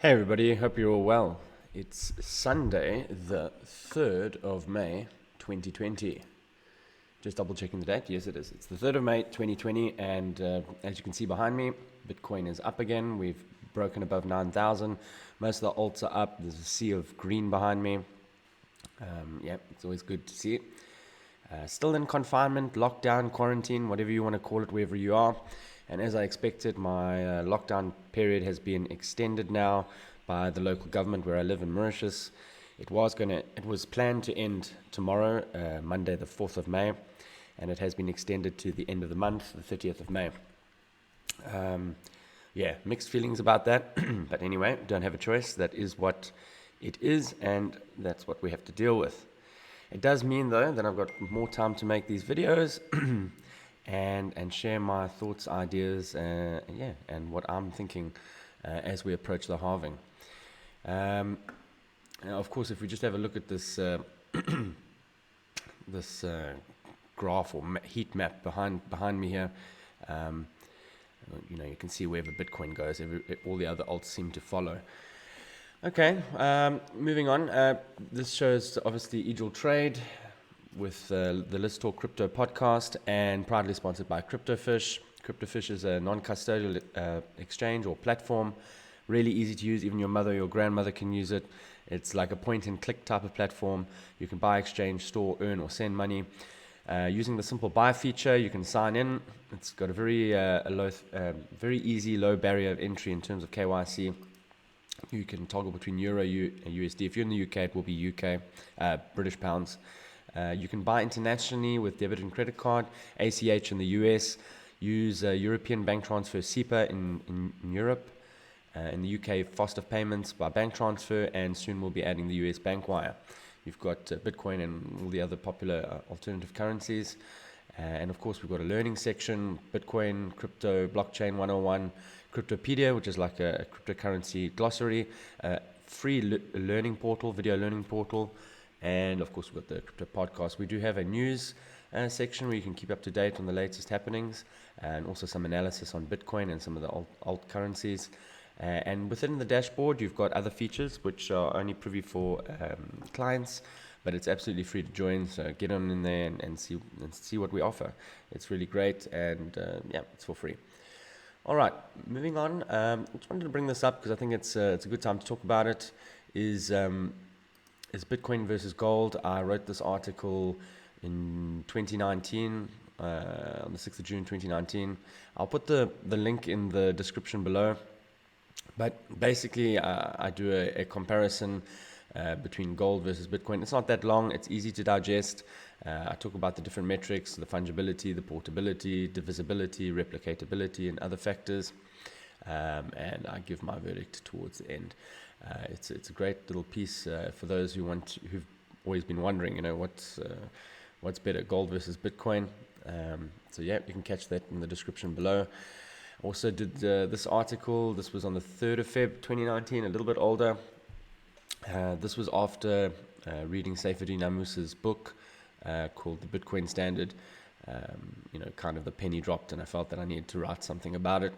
Hey everybody, hope you're all well. It's Sunday, the 3rd of May, 2020. Just double checking the date. Yes, it is. It's the 3rd of May, 2020, and as you can see behind me, Bitcoin is up again. We've broken above 9,000. Most of the alts are up. There's a sea of green behind me. It's always good to see it. Still in confinement, lockdown, quarantine, whatever you want to call it, wherever you are. And as I expected, my lockdown period has been extended now by the local government where I live in Mauritius. It was planned to end tomorrow, Monday the 4th of May, and it has been extended to the end of the month, the 30th of May. Mixed feelings about that, but anyway, don't have a choice. That is what it is, and that's what we have to deal with. It does mean, though, that I've got more time to make these videos and share my thoughts, ideas, and what I'm thinking as we approach the halving. Now, of course, if we just have a look at this this graph or heat map behind me here, you can see wherever Bitcoin goes, all the other alts seem to follow. Okay, moving on. This shows obviously EGIL.TRADE with the Let's Talk Crypto podcast and proudly sponsored by CryptoFish. CryptoFish is a non-custodial exchange or platform. Really easy to use. Even your mother or your grandmother can use it. It's like a point-and-click type of platform. You can buy, exchange, store, earn, or send money. Using the simple buy feature, you can sign in. It's got a very easy, low barrier of entry in terms of KYC. You can toggle between Euro and USD. If you're in the UK, it will be UK, British pounds. You can buy internationally with debit and credit card, ACH in the US, use European bank transfer SEPA in Europe, in the UK, faster payments by bank transfer, and soon we'll be adding the US bank wire. You've got Bitcoin and all the other popular alternative currencies. And of course, we've got a learning section, Bitcoin, crypto, blockchain 101, Cryptopedia, which is like a cryptocurrency glossary, free learning portal, video learning portal, and of course, we've got the crypto podcast. We do have a news section where you can keep up to date on the latest happenings, and also some analysis on Bitcoin and some of the alt currencies. And within the dashboard, you've got other features which are only privy for clients, but it's absolutely free to join. So get on in there and see what we offer. It's really great, and it's for free. All right, moving on. I just wanted to bring this up because I think it's a good time to talk about it. Is Bitcoin versus gold? I wrote this article in 2019, on the 6th of June 2019. I'll put the link in the description below. But basically, I do a comparison between gold versus Bitcoin. It's not that long. It's easy to digest. I talk about the different metrics, the fungibility, the portability, divisibility, replicatability, and other factors. And I give my verdict towards the end. It's a great little piece for those who've always been wondering, what's better, gold versus Bitcoin. You can catch that in the description below. Also did this article. This was on the 3rd of Feb 2019, a little bit older. This was after reading Saifedean Ammous's book called The Bitcoin Standard. Kind of the penny dropped, and I felt that I needed to write something about it.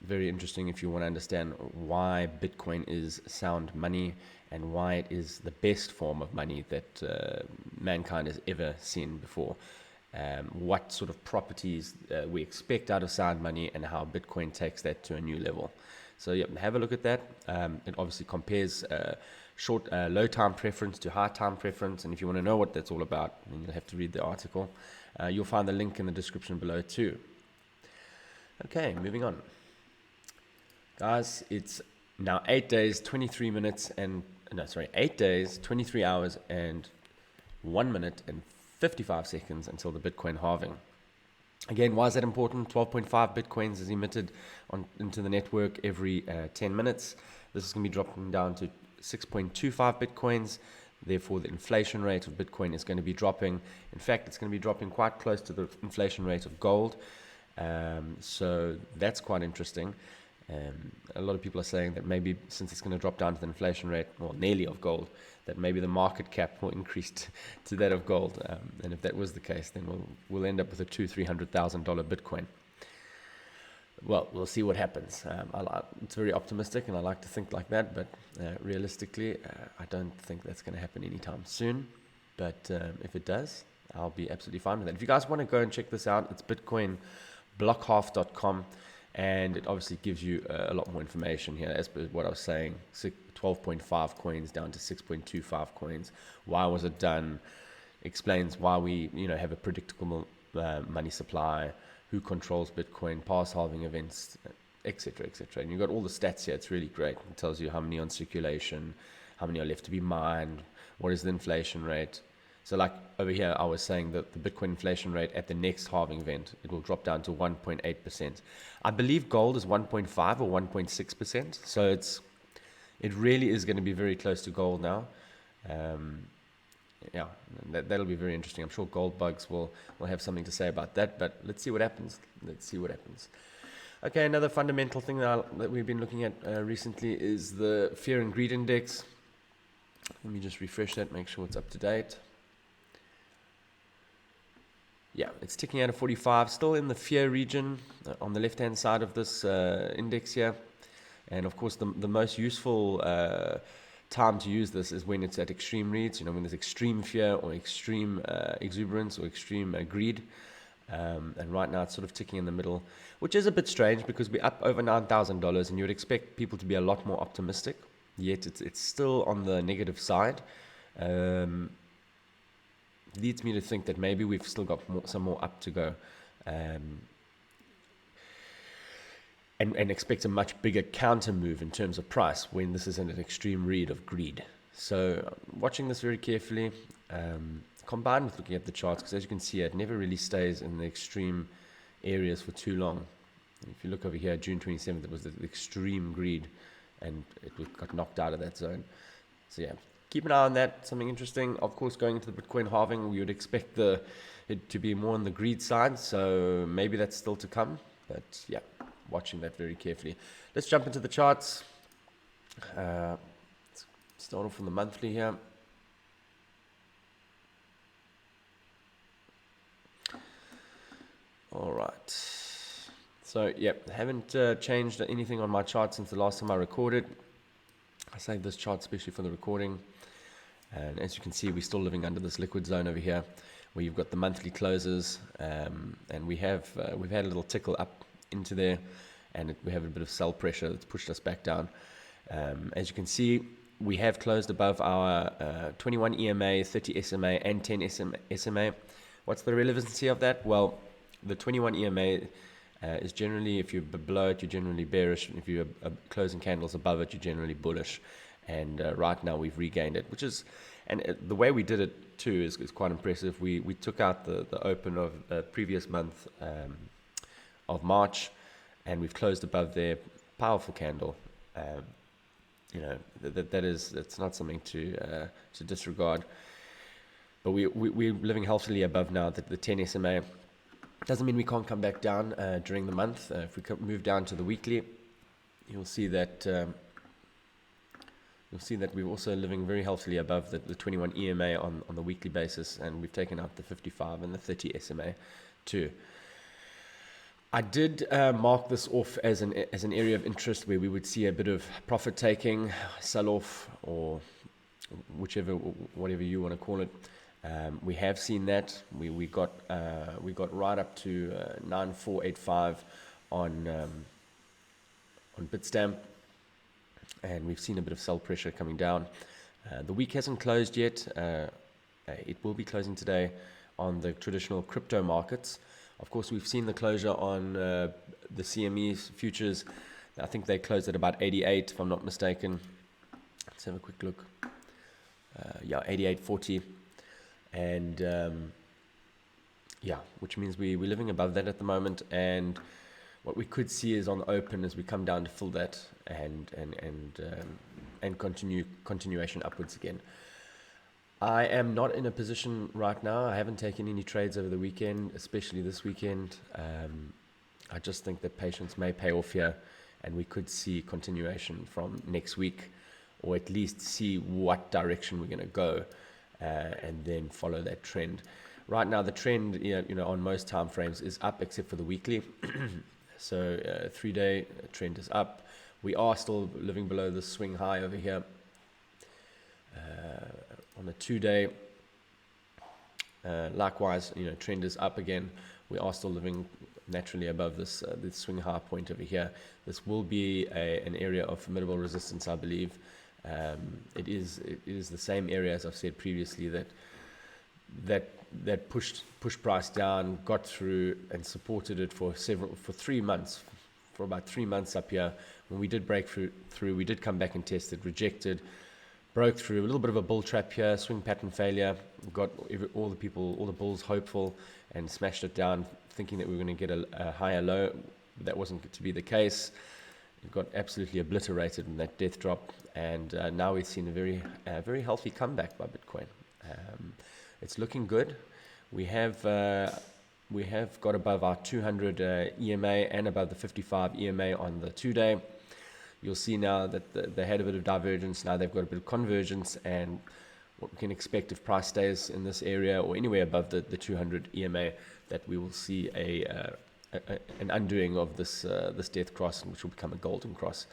Very interesting if you want to understand why Bitcoin is sound money and why it is the best form of money that mankind has ever seen before. What sort of properties we expect out of sound money and how Bitcoin takes that to a new level. So have a look at that. It obviously compares low time preference to high time preference, and if you want to know what that's all about, then you'll have to read the article. You'll find the link in the description below too. Okay, moving on. Guys, it's now 8 days, 23 hours and 1 minute and 55 seconds until the Bitcoin halving. Again, why is that important? 12.5 Bitcoins is emitted into the network every 10 minutes. This is going to be dropping down to 6.25 Bitcoins. Therefore, the inflation rate of Bitcoin is going to be dropping. In fact, it's going to be dropping quite close to the inflation rate of gold. So that's quite interesting. A lot of people are saying that maybe since it's going to drop down to the inflation rate, or nearly of gold, that maybe the market cap will increase to that of gold. And if that was the case, then we'll end up with a $200,000-$300,000 Bitcoin. well, we'll see what happens. It's very optimistic, and I like to think like that, but realistically, I don't think that's going to happen anytime soon. But if it does, I'll be absolutely fine with that. If you guys want to go and check this out, it's bitcoinblockhalf.com, and it obviously gives you a lot more information here. As per what I was saying, 12.5 coins down to 6.25 coins. Why was it done? Explains why we, have a predictable money supply, who controls Bitcoin, past halving events, etc., etc. And you've got all the stats here. It's really great. It tells you how many on circulation, how many are left to be mined, what is the inflation rate. So like over here, I was saying that the Bitcoin inflation rate at the next halving event, it will drop down to 1.8%. I believe gold is 1.5 or 1.6%. So it really is going to be very close to gold now. Yeah, that'll be very interesting. I'm sure gold bugs will have something to say about that, but let's see what happens. Okay, another fundamental thing that we've been looking at recently is the fear and greed index. Let me just refresh that, make sure it's up to date. Yeah, it's ticking out of 45, still in the fear region on the left-hand side of this index here. And of course, the most useful time to use this is when it's at extreme reads, when there's extreme fear or extreme exuberance or extreme greed. And right now it's sort of ticking in the middle, which is a bit strange because we're up over $9,000 and you would expect people to be a lot more optimistic, yet it's still on the negative side. Leads me to think that maybe we've still got some more up to go. And expect a much bigger counter move in terms of price when this is an extreme read of greed. So watching this very carefully, combined with looking at the charts, because as you can see, it never really stays in the extreme areas for too long. And if you look over here, June 27th, it was the extreme greed, and it got knocked out of that zone. So yeah, keep an eye on that. Something interesting. Of course, going into the Bitcoin halving, we would expect it to be more on the greed side. So maybe that's still to come. But yeah, watching that very carefully. Let's jump into the charts. Let's start off from the monthly here. All right. So yeah, haven't changed anything on my chart since the last time I recorded. I saved this chart especially for the recording. And as you can see, we're still living under this liquid zone over here, where you've got the monthly closes, and we've had a little tickle up into there, and we have a bit of sell pressure that's pushed us back down. As you can see, we have closed above our 21 EMA, 30 SMA, and 10 SMA. What's the relevancy of that? Well, the 21 EMA is generally, if you're below it, you're generally bearish. If you're closing candles above it, you're generally bullish. And right now we've regained it, and the way we did it too is quite impressive. We took out the open of previous month of March, and we've closed above their powerful candle. That's not something to disregard. But we're living healthily above now the 10 SMA. Doesn't mean we can't come back down during the month. If we move down to the weekly, you'll see that we're also living very healthily above the 21 EMA on the weekly basis, and we've taken out the 55 and the 30 SMA too. I did mark this off as an area of interest where we would see a bit of profit taking, sell off, or whatever you want to call it. We have seen that. We got right up to 9485 on Bitstamp, and we've seen a bit of sell pressure coming down. The week hasn't closed yet. It will be closing today on the traditional crypto markets. Of course, we've seen the closure on the CME futures. I think they closed at about 88, if I'm not mistaken. Let's have a quick look. 88.40. And which means we're living above that at the moment. And what we could see is on the open as we come down to fill that and continuation upwards again. I am not in a position right now. I haven't taken any trades over the weekend, especially this weekend. I just think that patience may pay off here, and we could see continuation from next week, or at least see what direction we're going to go, and then follow that trend. Right now, the trend, on most time frames is up, except for the weekly. So 3-day trend is up. We are still living below the swing high over here. On a 2-day, likewise, trend is up again. We are still living naturally above this swing high point over here. This will be an area of formidable resistance, I believe. It is the same area as I've said previously that pushed price down, got through and supported it for 3 months, for about 3 months up here. When we did break through, we did come back and test it, rejected, broke through, a little bit of a bull trap here, swing pattern failure, got all the bulls hopeful and smashed it down, thinking that we were going to get a higher low. That wasn't to be the case. It got absolutely obliterated in that death drop, and now we've seen a very healthy comeback by Bitcoin. It's looking good. We have got above our 200 EMA and above the 55 EMA on the 2-day. You'll see now that they had a bit of divergence. Now they've got a bit of convergence, and what we can expect if price stays in this area or anywhere above the 200 EMA, that we will see an undoing of this death cross, which will become a golden cross.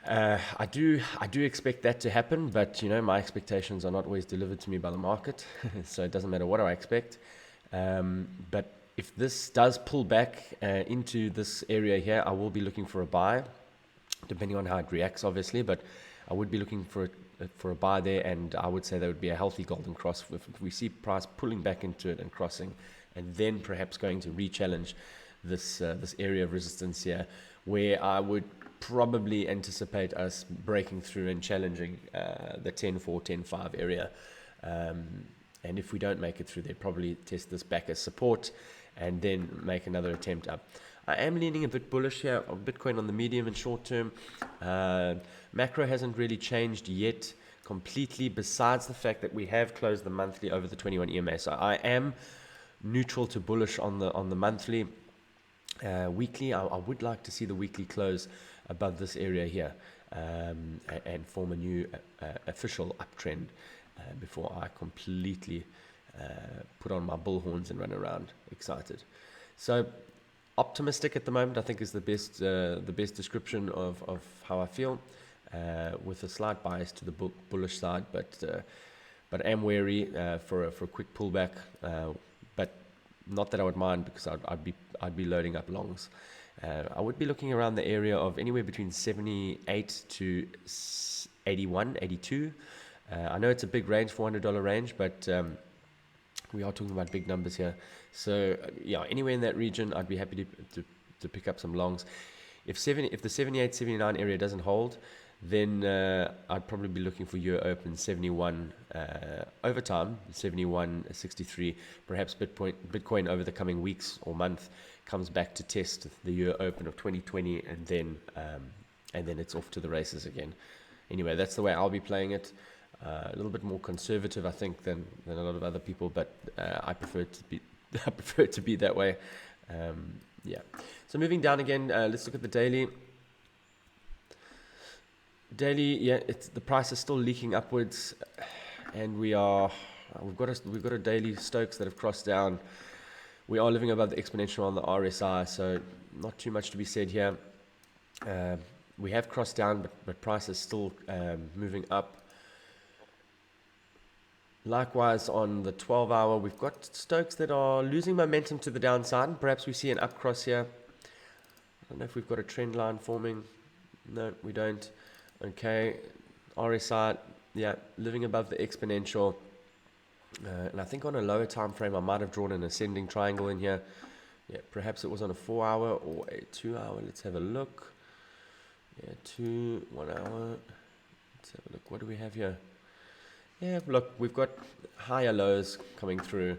I do expect that to happen, but my expectations are not always delivered to me by the market, so it doesn't matter what I expect. But if this does pull back into this area here, I will be looking for a buy, depending on how it reacts, obviously. But I would be looking for a buy there, and I would say that would be a healthy golden cross if we see price pulling back into it and crossing, and then perhaps going to re-challenge this area of resistance here, where I would probably anticipate us breaking through and challenging the 10.4, 10.5 area. And if we don't make it through, they'd probably test this back as support and then make another attempt up. I am leaning a bit bullish here on Bitcoin on the medium and short term. Macro hasn't really changed yet completely, besides the fact that we have closed the monthly over the 21 EMA. So I am neutral to bullish on the monthly. Weekly, I would like to see the weekly close above this area here and form a new official uptrend before I completely put on my bullhorns and run around excited. So optimistic at the moment, I think, is the best description of how I feel, with a slight bias to the bullish side, but I am wary for a quick pullback. But not that I would mind, because I'd be loading up longs. I would be looking around the area of anywhere between 78 to 81, 82. I know it's a big range, $400 range, but we are talking about big numbers here. So yeah, anywhere in that region, I'd be happy to pick up some longs. If the 78, 79 area doesn't hold, then I'd probably be looking for year open 71 over time, 71.63. Perhaps Bitcoin over the coming weeks or month comes back to test the year open of 2020, and then it's off to the races again. Anyway, that's the way I'll be playing it. A little bit more conservative, I think, than a lot of other people, but I prefer it to be that way. Yeah. So moving down again, let's look at the daily. Daily, yeah, the price is still leaking upwards, and we've got a daily Stokes that have crossed down. We are living above the exponential on the RSI, so not too much to be said here. We have crossed down, but price is still moving up. Likewise, on the 12-hour, we've got Stokes that are losing momentum to the downside. Perhaps we see an up cross here. I don't know if we've got a trend line forming. No, we don't. Okay, RSI, yeah, living above the exponential. And I think on a lower time frame, I might have drawn an ascending triangle in here. Yeah, perhaps it was on a 4-hour or a 2-hour. Let's have a look. Yeah, 1 hour. Let's have a look. What do we have here? Yeah, look, we've got higher lows coming through,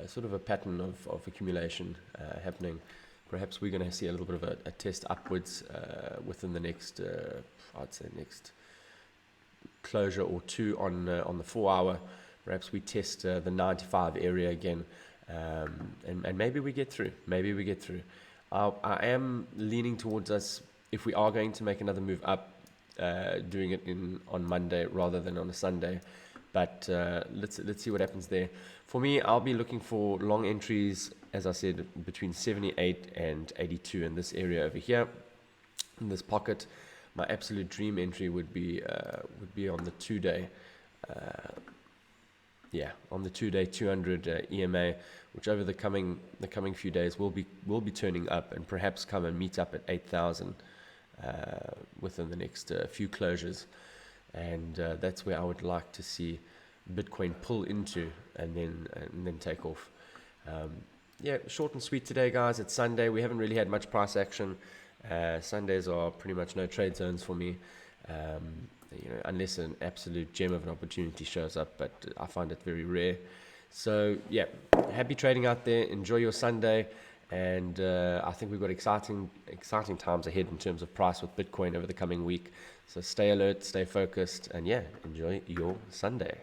sort of a pattern of accumulation happening. Perhaps we're going to see a little bit of a test upwards within the next, I'd say next closure or two on the 4-hour. Perhaps we test the 95 area again, and maybe we get through. I am leaning towards us, if we are going to make another move up, doing it on Monday rather than on a Sunday. But let's see what happens there. For me, I'll be looking for long entries as I said, between 78 and 82 in this area over here, in this pocket. My absolute dream entry would be on the 2-day. On the 2-day 200 EMA, which over the coming few days will be turning up and perhaps come and meet up at 8,000 within the next few closures, and that's where I would like to see Bitcoin pull into and then take off. Short and sweet today, guys. It's Sunday. We haven't really had much price action. Sundays are pretty much no trade zones for me. Unless an absolute gem of an opportunity shows up, but I find it very rare. So happy trading out there. Enjoy your Sunday, and I think we've got exciting times ahead in terms of price with Bitcoin over the coming week. So stay alert, stay focused, and enjoy your Sunday.